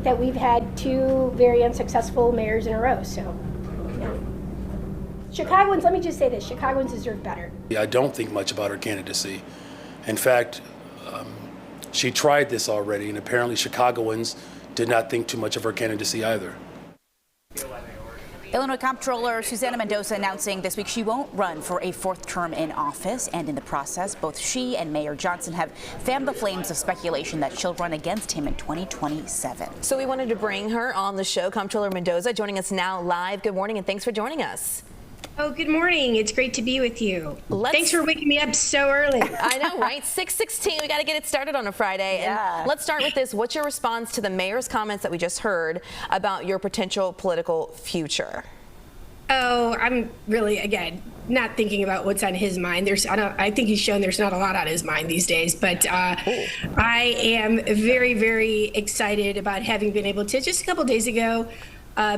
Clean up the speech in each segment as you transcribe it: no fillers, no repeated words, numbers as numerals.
that we've had two very unsuccessful mayors in a row. So, yeah. Chicagoans, let me just say this, Chicagoans deserve better. I don't think much about her candidacy. In fact, she tried this already, and apparently Chicagoans did not think too much of her candidacy either. Illinois comptroller Susana Mendoza announcing this week she won't run for a fourth term in office, and in the process, both she and Mayor Johnson have fanned the flames of speculation that she'll run against him in 2027. So we wanted to bring her on the show, Comptroller Mendoza, joining us now live. Good morning, and thanks for joining us. Oh, good morning. It's great to be with you. Thanks for waking me up so early. I know, right? 6:16. We got to get it started on a Friday. Yeah. And let's start with this. What's your response to the mayor's comments that we just heard about your potential political future? Oh, I'm really, again, not thinking about what's on his mind. I think he's shown there's not a lot on his mind these days, but I am very, very excited about having been able to, just a couple days ago,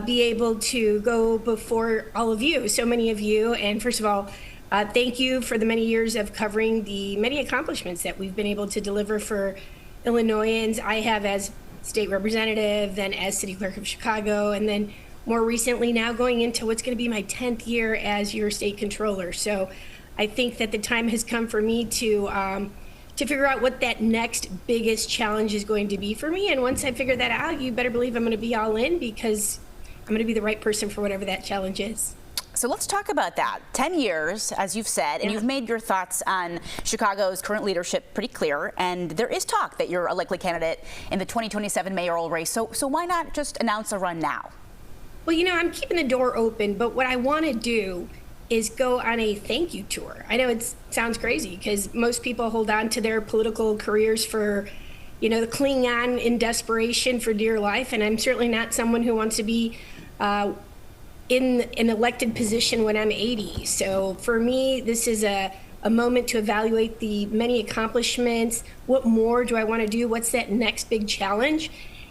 be able to go before all of you, so many of you. And first of all, thank you for the many years of covering the many accomplishments that we've been able to deliver for Illinoisans. I have as state representative, then as city clerk of Chicago, and then more recently now going into what's going to be my 10th year as your state controller. So I think that the time has come for me to figure out what that next biggest challenge is going to be for me. And once I figure that out, you better believe I'm going to be all in, because I'm going to be the right person for whatever that challenge is. So let's talk about that. 10 years, as you've said, and you've made your thoughts on Chicago's current leadership pretty clear. And there is talk that you're a likely candidate in the 2027 mayoral race. So why not just announce a run now? Well, you know, I'm keeping the door open, but what I want to do is go on a thank you tour. I know it sounds crazy because most people hold on to their political careers for, you know, cling on in desperation for dear life. And I'm certainly not someone who wants to be in an elected position when I'm 80. So for me, this is a moment to evaluate the many accomplishments. What more do I want to do? What's that next big challenge?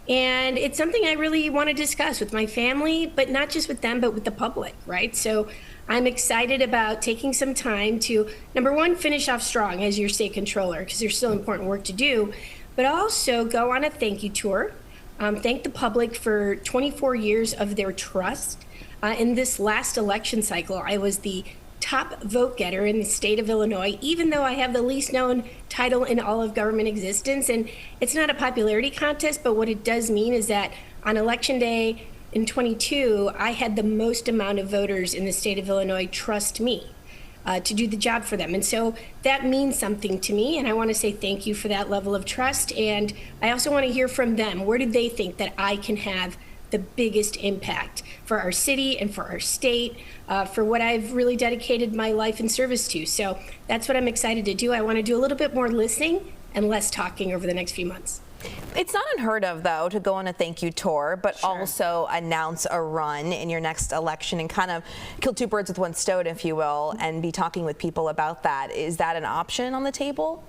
And it's something I really want to discuss with my family, but not just with them, but with the public, right? So I'm excited about taking some time to, number one, finish off strong as your state controller, because there's still important work to do, but also go on a thank you tour, thank the public for 24 years of their trust. In this last election cycle, I was the top vote getter in the state of Illinois, even though I have the least known title in all of government existence. And it's not a popularity contest, but what it does mean is that on election day in 22, I had the most amount of voters in the state of Illinois trust me to do the job for them. And so that means something to me, and I want to say thank you for that level of trust. And I also want to hear from them. Where do they think that I can have the biggest impact for our city and for our state, for what I've really dedicated my life and service to? So that's what I'm excited to do. I want to do a little bit more listening and less talking over the next few months. It's not unheard of, though, to go on a thank you tour, but Sure. also announce a run in your next election and kind of kill two birds with one stone, if you will, and be talking with people about that. Is that an option on the table?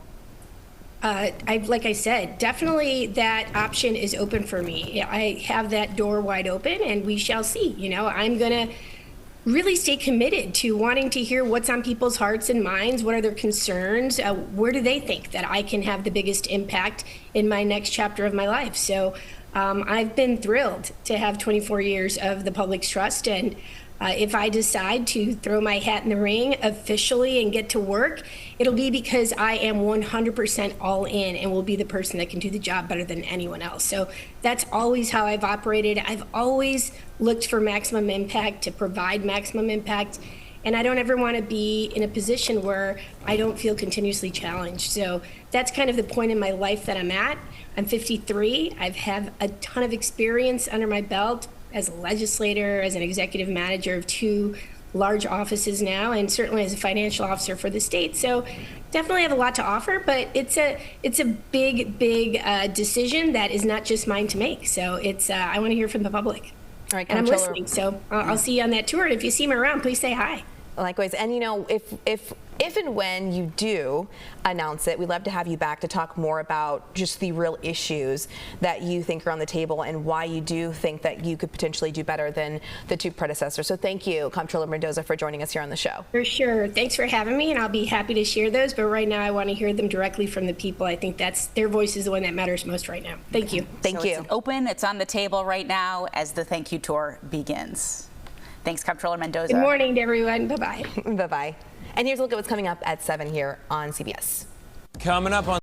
Like I said, definitely that option is open for me. I have that door wide open, and we shall see. You know, I'm going to really stay committed to wanting to hear what's on people's hearts and minds. What are their concerns? Where do they think that I can have the biggest impact in my next chapter of my life? So I've been thrilled to have 24 years of the public's trust. And if I decide to throw my hat in the ring officially and get to work, it'll be because I am 100% all in and will be the person that can do the job better than anyone else. So that's always how I've operated. I've always looked for maximum impact, to provide maximum impact. And I don't ever want to be in a position where I don't feel continuously challenged. So that's kind of the point in my life that I'm at. I'm 53. I've had a ton of experience under my belt as a legislator, as an executive manager of 2 large offices now, and certainly as a financial officer for the state. So definitely have a lot to offer, but it's a big decision that is not just mine to make. So it's I want to hear from the public. All right, and I'm listening. So I'll see you on that tour. And if you see me around, please say hi. Likewise. And you know, if and when you do announce it, we'd love to have you back to talk more about just the real issues that you think are on the table and why you do think that you could potentially do better than the two predecessors. So thank you, Comptroller Mendoza, for joining us here on the show. For sure. Thanks for having me, and I'll be happy to share those. But right now, I want to hear them directly from the people. I think that's their voice is the one that matters most right now. Thank you. Thank you. It's open. It's on the table right now as the thank you tour begins. Thanks, Comptroller Mendoza. Good morning to everyone. Bye-bye. Bye-bye. And here's a look at what's coming up at 7 here on CBS. Coming up on